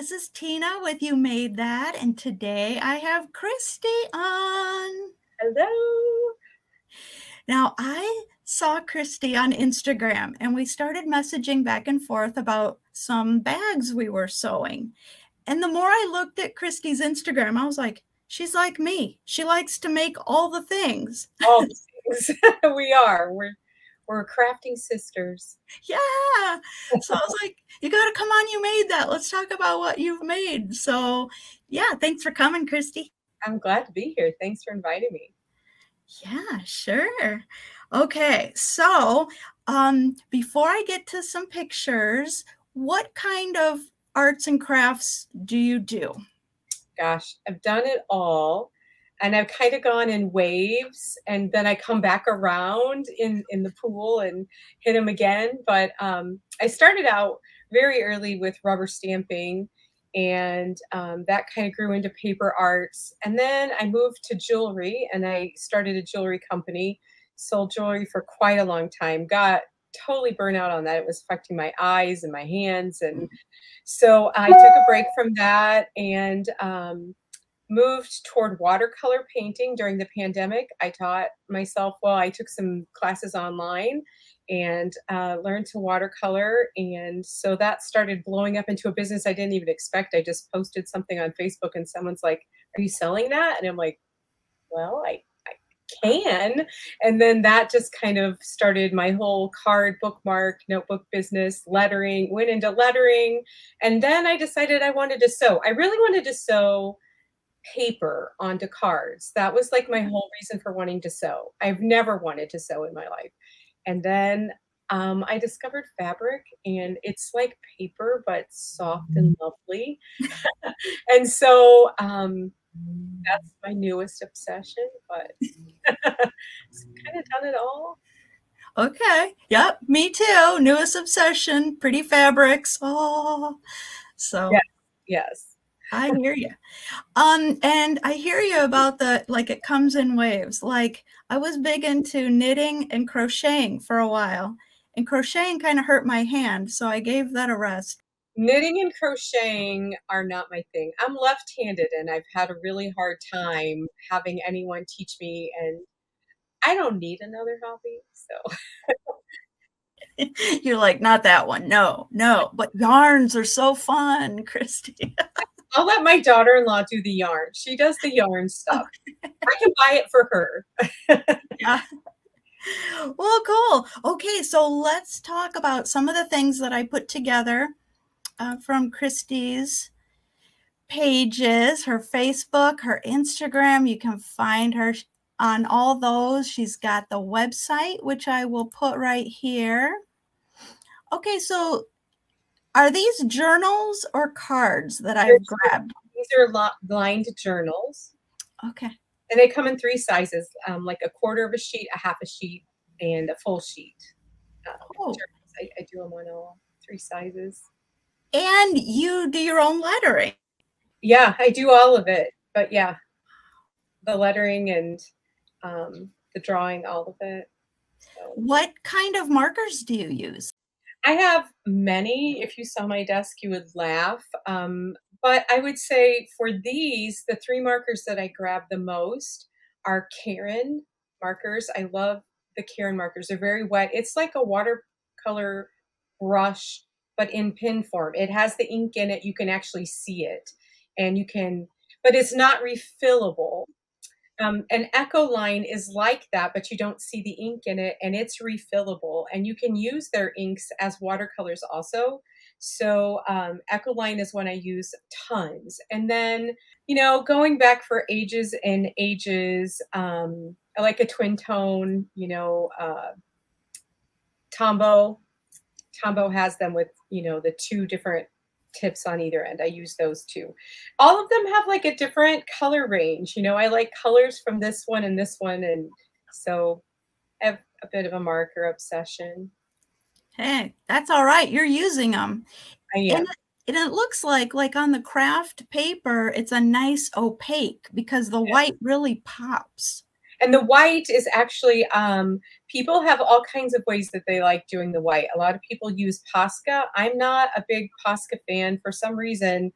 this is Tina with You Made That, and today I have Kristi on. Hello. Now, I saw Kristi on Instagram, and we started messaging back and forth about some bags we were sewing. And the more I looked at Kristi's Instagram, I was like, she's like me. She likes to make all the things. All the things. We are. We're crafting sisters. Yeah. So I was like, you got to come on, You Made That. Let's talk about what you've made. So yeah, thanks for coming, Kristi. I'm glad to be here. Thanks for inviting me. Yeah, sure. Okay, so before I get to some pictures, what kind of arts and crafts do you do? Gosh, I've done it all. And I've kind of gone in waves, and then I come back around in the pool and hit them again. But I started out very early with rubber stamping, and that kind of grew into paper arts. And then I moved to jewelry, and I started a jewelry company, sold jewelry for quite a long time, got totally burnt out on that. It was affecting my eyes and my hands. And so I took a break from that and moved toward watercolor painting during the pandemic. I taught myself, well, I took some classes online and learned to watercolor. And so that started blowing up into a business I didn't even expect. I just posted something on Facebook and someone's like, are you selling that? And I'm like, well, I can. And then that just kind of started my whole card, bookmark, notebook business, lettering, went into lettering. And then I decided I wanted to sew. I really wanted to sew paper onto cards. That was like my whole reason for wanting to sew. I've never wanted to sew in my life. And then I discovered fabric, and it's like paper, but soft and lovely. And so that's my newest obsession, but kind of done it all. Okay. Yep. Me too. Newest obsession, pretty fabrics. Oh, so yes. I hear you. And I hear you about the, like, it comes in waves. Like, I was big into knitting and crocheting for a while, and crocheting kind of hurt my hand, so I gave that a rest. Knitting and crocheting are not my thing. I'm left-handed, and I've had a really hard time having anyone teach me, and I don't need another hobby, so. You're like, not that one. No, no. But yarns are so fun, Kristi. I'll let my daughter-in-law do the yarn. She does the yarn stuff. I can buy it for her. Yeah. Well, cool. Okay, so let's talk about some of the things that I put together from Kristi's pages, her Facebook, her Instagram. You can find her on all those. She's got the website, which I will put right here. Okay, so are these journals or cards that I've grabbed? These are lined journals. Okay. And they come in 3 sizes, like a quarter of a sheet, a half a sheet, and a full sheet. I do them on all 3 sizes. And you do your own lettering. Yeah, I do all of it. But yeah, the lettering and the drawing, all of it. So. What kind of markers do you use? I have many. If you saw my desk, you would laugh. But I would say for these, the 3 markers that I grab the most are Karin markers. I love the Karin markers. They're very wet. It's like a watercolor brush, but in pin form. It has the ink in it. You can actually see it. And you can, but it's not refillable. An Echo line is like that, but you don't see the ink in it, and it's refillable, and you can use their inks as watercolors also. So Echo line is one I use tons. And then, you know, going back for ages and ages, I like a twin tone, you know, Tombow. Tombow has them with, you know, the 2 different tips on either end. I use those too. All of them have like a different color range. You know, I like colors from this one and this one. And so I have a bit of a marker obsession. Hey, that's all right. You're using them. I am. And it looks like on the craft paper, it's a nice opaque because the white really pops. And the white is actually, people have all kinds of ways that they like doing the white. A lot of people use Posca. I'm not a big Posca fan. For some reason,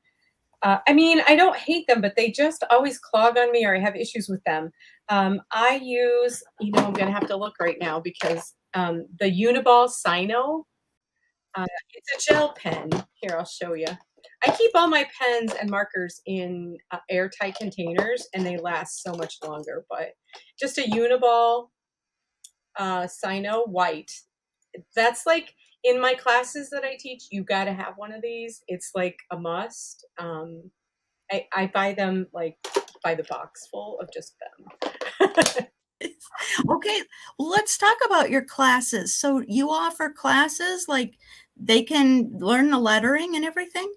I mean, I don't hate them, but they just always clog on me, or I have issues with them. I use, I'm going to have to look right now because the Uniball Sino, it's a gel pen. Here, I'll show you. I keep all my pens and markers in airtight containers, and they last so much longer. But just a Uniball Sino white. That's like in my classes that I teach, you got to have one of these. It's like a must. I buy them like by the box full of just them. Okay, well, let's talk about your classes. So you offer classes like they can learn the lettering and everything?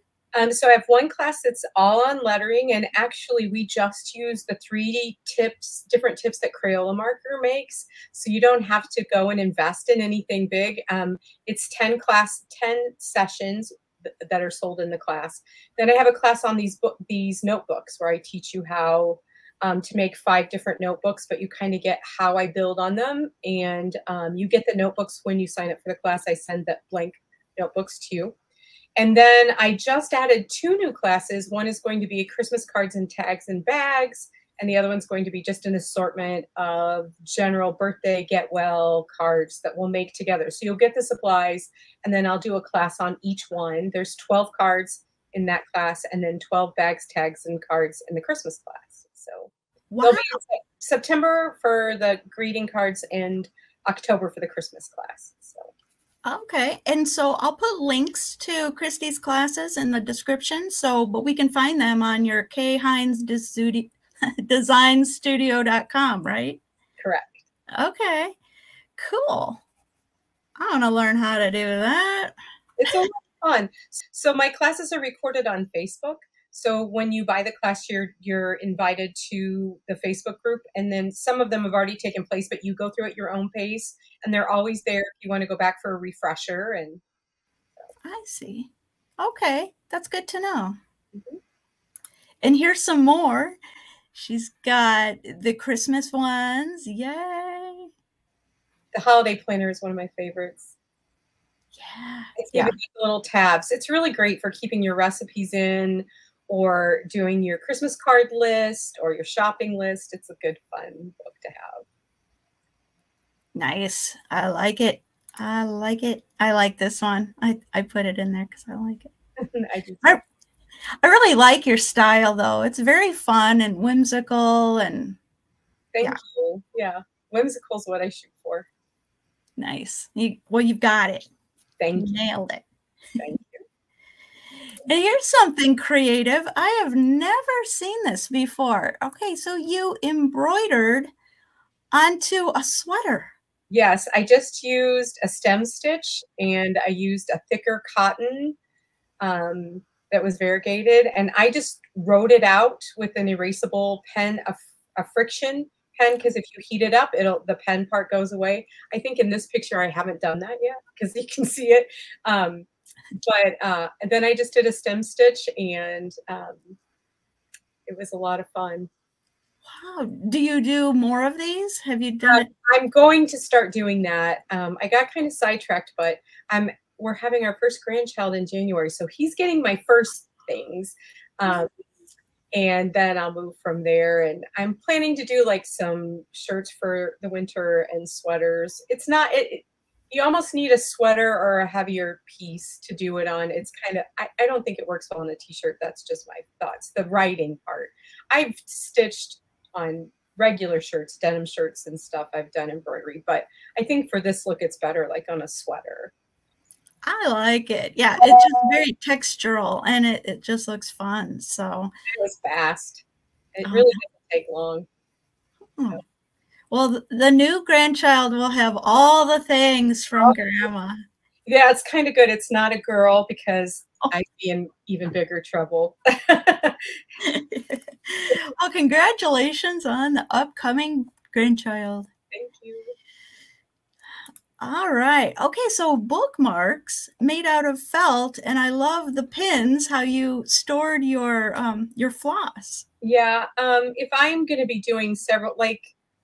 So I have one class that's all on lettering, and actually we just use the 3D tips, different tips that Crayola marker makes. So you don't have to go and invest in anything big. It's 10 sessions that are sold in the class. Then I have a class on these notebooks where I teach you how to make 5 different notebooks, but you kind of get how I build on them. And you get the notebooks when you sign up for the class. I send that blank notebooks to you. And then I just added 2 new classes. One is going to be Christmas cards and tags and bags, and the other one's going to be just an assortment of general birthday get well cards that we'll make together. So you'll get the supplies, and then I'll do a class on each one. There's 12 cards in that class, and then 12 bags, tags, and cards in the Christmas class. So Wow. September for the greeting cards and October for the Christmas class. So. Okay, and so I'll put links to Kristi's classes in the description, but we can find them on your Heinz designstudio.com, right? Correct. Okay, cool. I want to learn how to do that. It's a lot of fun. So my classes are recorded on Facebook. So when you buy the class, you're invited to the Facebook group, and then some of them have already taken place, but you go through at your own pace, and they're always there if you want to go back for a refresher. And I see. Okay, that's good to know. Mm-hmm. And here's some more. She's got the Christmas ones. Yay! The holiday planner is one of my favorites. Yeah. It's giving you little tabs. It's really great for keeping your recipes in, or doing your Christmas card list or your shopping list. It's a good, fun book to have. Nice. I like it. I like it. I like this one. I put it in there because I like it. I really like your style, though. It's very fun and whimsical. And Thank you. Yeah. Whimsical is what I shoot for. Nice. You've got it. Thank you. Nailed it. Thank you. And here's something creative. I have never seen this before. Okay, so you embroidered onto a sweater. Yes, I just used a stem stitch, and I used a thicker cotton that was variegated, and I just wrote it out with an erasable pen, a friction pen, because if you heat it up, the pen part goes away. I think in this picture I haven't done that yet because you can see it. And then I just did a stem stitch, and it was a lot of fun. Wow. Do you do more of these? Have you done it? I'm going to start doing that. I got kind of sidetracked, but we're having our first grandchild in January, so he's getting my first things. And then I'll move from there. And I'm planning to do like some shirts for the winter and sweaters. It's not, you almost need a sweater or a heavier piece to do it on. It's kind of, I don't think it works well on a t-shirt. That's just my thoughts. The writing part. I've stitched on regular shirts, denim shirts and stuff. I've done embroidery, but I think for this look, it's better like on a sweater. I like it. Yeah, it's just very textural, and it just looks fun. So it was fast. It really doesn't take long. So. Well, the new grandchild will have all the things from Grandma. Yeah, it's kind of good. It's not a girl because I'd be in even bigger trouble. Well, congratulations on the upcoming grandchild. Thank you. All right. Okay, so bookmarks made out of felt, and I love the pins, how you stored your floss. Yeah, if I'm going to be doing several, like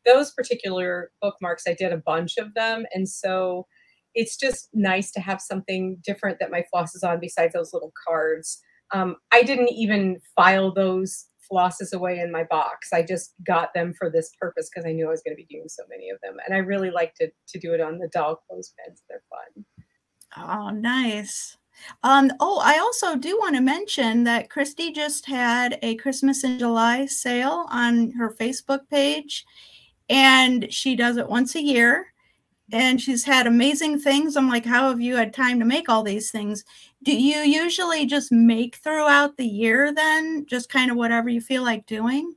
those particular bookmarks, I did a bunch of them, and so it's just nice to have something different that my floss is on besides those little cards. I didn't even file those flosses away in my box. I just got them for this purpose because I knew I was going to be doing so many of them. And I really like to do it on the doll clothespins. They're fun. Oh, nice. Oh, I also do want to mention that Kristi just had a Christmas in July sale on her Facebook page, and she does it once a year. And she's had amazing things. I'm like, how have you had time to make all these things? Do you usually just make throughout the year then? Just kind of whatever you feel like doing?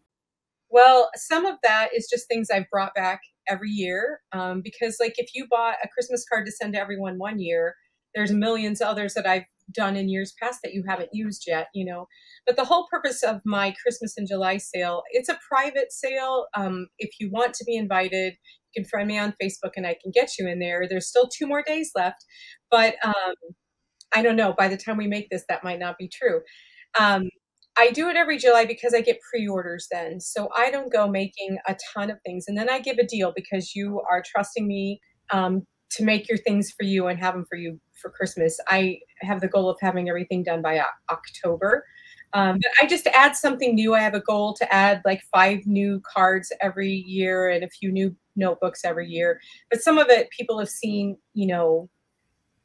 Well, some of that is just things I've brought back every year. Because like if you bought a Christmas card to send to everyone one year, there's millions others that I've done in years past that you haven't used yet, you know. But the whole purpose of my Christmas in July sale, it's a private sale. If you want to be invited, you can friend me on Facebook and I can get you in there. There's still 2 more days left, but I don't know. By the time we make this, that might not be true. Um, I do it every July because I get pre-orders then. So I don't go making a ton of things. And then I give a deal because you are trusting me to make your things for you and have them for you for Christmas. I have the goal of having everything done by October. But I just add something new. I have a goal to add like 5 new cards every year and a few new notebooks every year. But some of it people have seen, you know,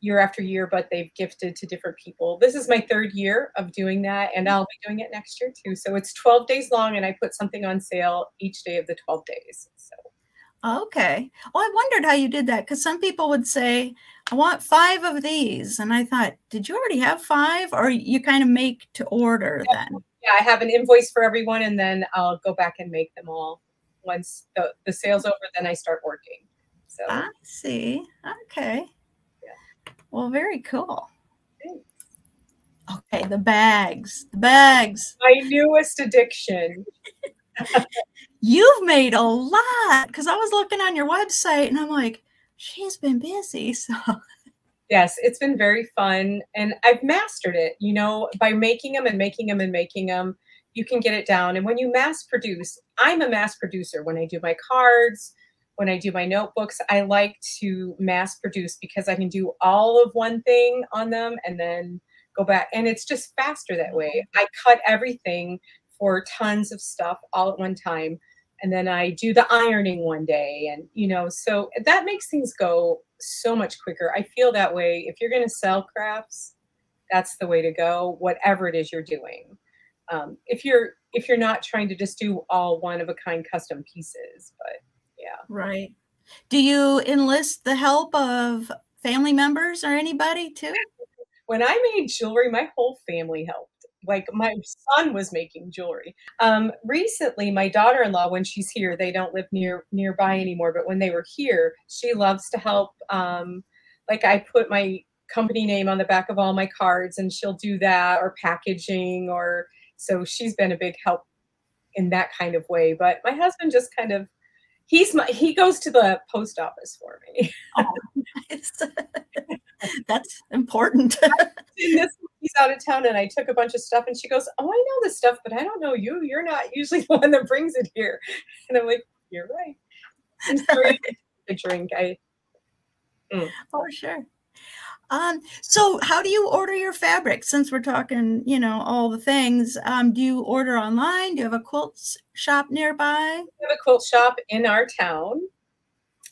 year after year, but they've gifted to different people. This is my 3rd year of doing that, and I'll be doing it next year too. So it's 12 days long, and I put something on sale each day of the 12 days. So. Okay. Well, I wondered how you did that because some people would say, I want 5 of these. And I thought, did you already have 5 or you kind of make to order then? Yeah, I have an invoice for everyone, and then I'll go back and make them all. Once the sale's over, then I start working. So I see. Okay. Well, very cool. Okay, the bags. The bags. My newest addiction. You've made a lot because I was looking on your website and I'm like, she's been busy. So yes, it's been very fun, and I've mastered it. You know, by making them and making them and making them, you can get it down. And when you mass produce, I'm a mass producer. When I do my cards, when I do my notebooks, I like to mass produce because I can do all of one thing on them and then go back. And it's just faster that way. I cut everything for tons of stuff all at one time. And then I do the ironing one day. And, you know, so that makes things go so much quicker. I feel that way. If you're going to sell crafts, that's the way to go, whatever it is you're doing. If you're not trying to just do all one of a kind custom pieces, but yeah. Right. Do you enlist the help of family members or anybody too? When I made jewelry, my whole family helped. Like my son was making jewelry. Recently, my daughter-in-law, when she's here, they don't live nearby anymore, but when they were here, she loves to help. Like I put my company name on the back of all my cards and she'll do that, or packaging, or so she's been a big help in that kind of way. But my husband just kind of, he goes to the post office for me. Oh, nice. That's important. He's out of town and I took a bunch of stuff and she goes, oh, I know this stuff, but I don't know you. You're not usually the one that brings it here. And I'm like, you're right. I'm sorry. A drink. Oh, sure. So how do you order your fabric? Since we're talking, you know, all the things, do you order online? Do you have a quilt shop nearby? We have a quilt shop in our town.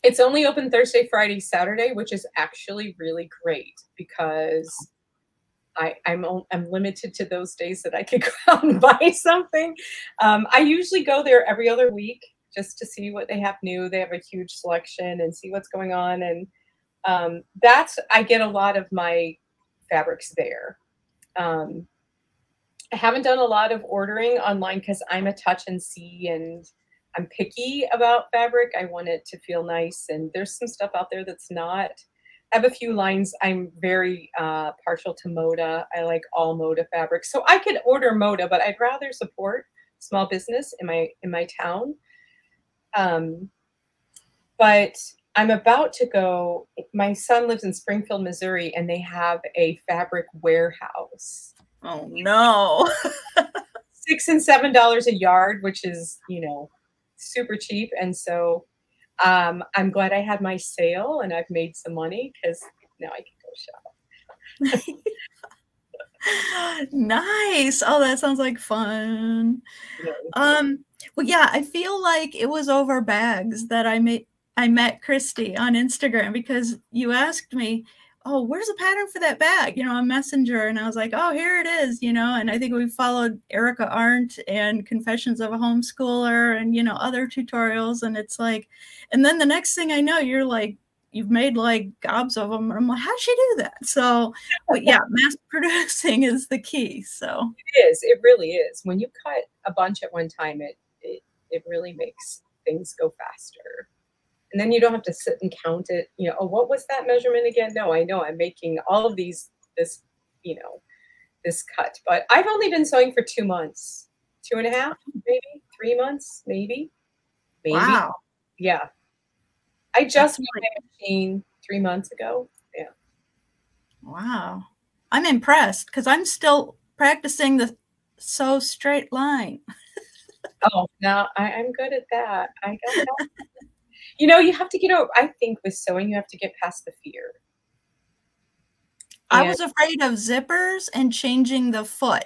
It's only open Thursday, Friday, Saturday, which is actually really great because I'm limited to those days that I could go out and buy something. I usually go there every other week just to see what they have new. They have a huge selection and see what's going on. And I get a lot of my fabrics there. I haven't done a lot of ordering online because I'm a touch and see and I'm picky about fabric. I want it to feel nice, and there's some stuff out there that's not. I have a few lines. I'm very partial to Moda. I like all Moda fabric. So I could order Moda, but I'd rather support small business in my town. But I'm about to go. My son lives in Springfield, Missouri, and they have a fabric warehouse. Oh no. $6 and $7 a yard, which is, you know, super cheap. And so I'm glad I had my sale and I've made some money because now I can go shop. Nice. Oh, that sounds like fun. Really. Well, yeah, I feel like it was over bags that I met Kristi on Instagram because you asked me, "Oh, where's the pattern for that bag?" On Messenger, and I was like, "Oh, here it is," And I think we followed Erica Arndt and Confessions of a Homeschooler, and other tutorials, and it's like, and then the next thing I know, you're like, you've made like gobs of them, and I'm like, how'd she do that? So, but yeah, mass producing is the key. So It is. It really is. When you cut a bunch at one time, it really makes things go faster. And then you don't have to sit and count it. Oh, what was that measurement again? No, I know I'm making all of this, you know, this cut. But I've only been sewing for 2 months, 2.5, maybe 3 months, maybe. wow, Yeah. I that's just got really my machine 3 months ago. Yeah. wow. I'm impressed because I'm still practicing the sew straight line. Oh, no, I'm good at that. I got that. You have to get over, I think with sewing, you have to get past the fear. I And was afraid of zippers and changing the foot.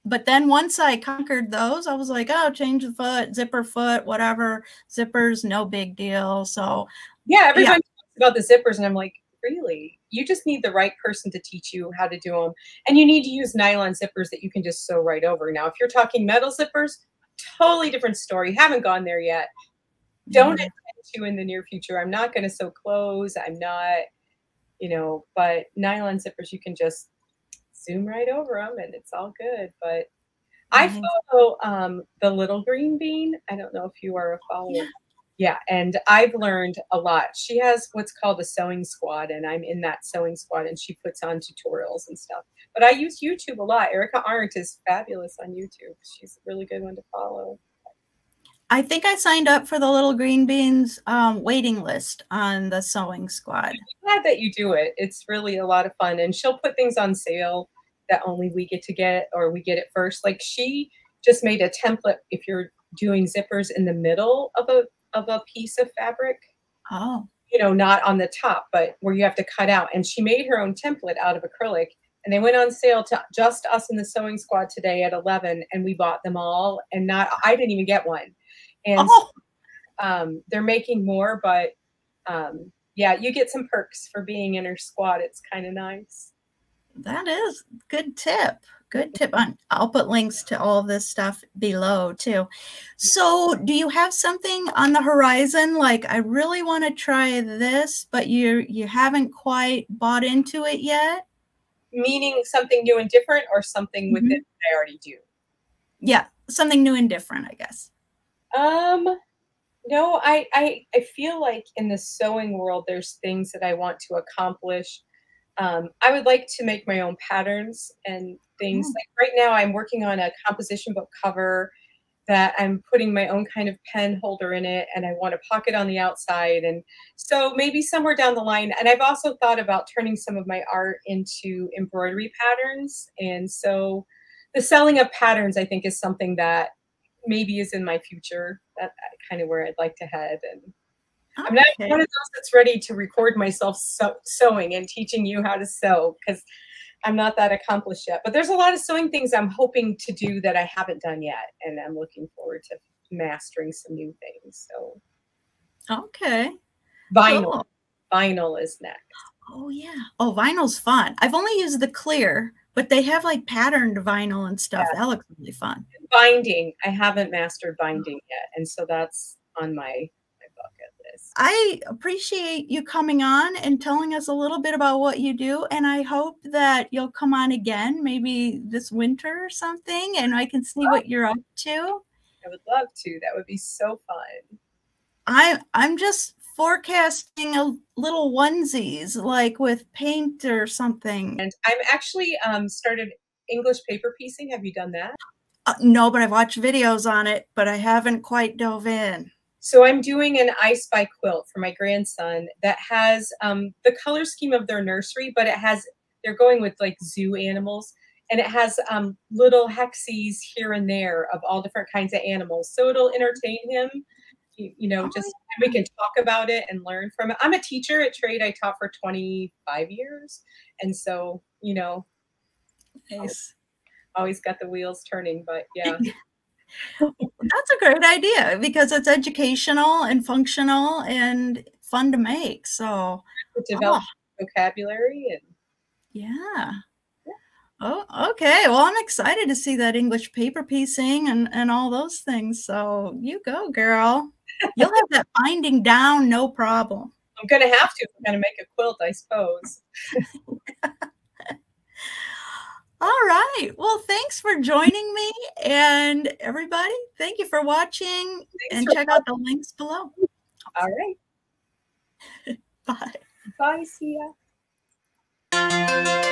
But then once I conquered those, I was like, oh, change the foot, zipper foot, whatever. Zippers, no big deal. So, yeah, yeah. everybody talks about the zippers, and I'm like, really? You just need the right person to teach you how to do them. And you need to use nylon zippers that you can just sew right over. Now, if you're talking metal zippers, totally different story. Haven't gone there yet. Don't intend to in the near future. I'm not going to sew clothes. I'm not, but nylon zippers, you can just zoom right over them and it's all good. But I Nice. follow the Little Green Bean. I don't know if you are a follower. Yeah. Yeah, and I've learned a lot. She has what's called a sewing squad, and I'm in that sewing squad, and she puts on tutorials and stuff. But I use YouTube a lot. Erica Arndt is fabulous on YouTube. She's a really good one to follow. I think I signed up for the Little Green Beans waiting list on the sewing squad. Glad that you do it. It's really a lot of fun, and she'll put things on sale that only we get to get, or we get it first. Like she just made a template if you're doing zippers in the middle of a piece of fabric, Oh. not on the top, but where you have to cut out. And she made her own template out of acrylic, and they went on sale to just us in the sewing squad today at 11, and we bought them all. And I didn't even get one. And Oh, they're making more, but yeah, you get some perks for being in her squad. It's kind of nice. that is good tip. Good tip. I'll put links to all of this stuff below too. So do you have something on the horizon? Like, I really want to try this, but you haven't quite bought into it yet? Meaning something new and different, or something with it I already do? Yeah, something new and different, I guess. No, I feel like in the sewing world, there's things that I want to accomplish. I would like to make my own patterns and things. Oh. Like right now, I'm working on a composition book cover that I'm putting my own kind of pen holder in it, and I want a pocket on the outside. And so maybe somewhere down the line, and I've also thought about turning some of my art into embroidery patterns. And so the selling of patterns, I think, is something that maybe is in my future. That kind of where I'd like to head. And I'm not Okay. one of those that's ready to record myself sewing and teaching you how to sew, because I'm not that accomplished yet. But there's a lot of sewing things I'm hoping to do that I haven't done yet, and I'm looking forward to mastering some new things. So Okay. vinyl, Cool. vinyl is next. Oh yeah. Oh, vinyl's fun. I've only used the clear, but they have like patterned vinyl and stuff. Yeah. That looks really fun. Binding, I haven't mastered binding yet, and so that's on my bucket list. I appreciate you coming on and telling us a little bit about what you do, and I hope that you'll come on again, maybe this winter or something, and I can see what you're up to. I would love to. That would be so fun. I'm just forecasting a little onesies, like with paint or something. And I'm actually started English paper piecing. Have you done that? No, but I've watched videos on it, but I haven't quite dove in. So I'm doing an I Spy quilt for my grandson that has the color scheme of their nursery, but they're going with like zoo animals, and it has little hexies here and there of all different kinds of animals. So it'll entertain him, just we can talk about it and learn from it. I'm a teacher at trade. I taught for 25 years. And so, Nice. Always got the wheels turning, but yeah. That's a great idea because it's educational and functional and fun to make. So, Develop vocabulary and yeah. Oh, okay. Well, I'm excited to see that English paper piecing and all those things. So you go, girl. You'll have that binding down, no problem. I'm going to have to if I'm going to make a quilt, I suppose. All right. Well, thanks for joining me. And everybody, thank you for watching. And check out the links below. All right. Bye. Bye. See ya.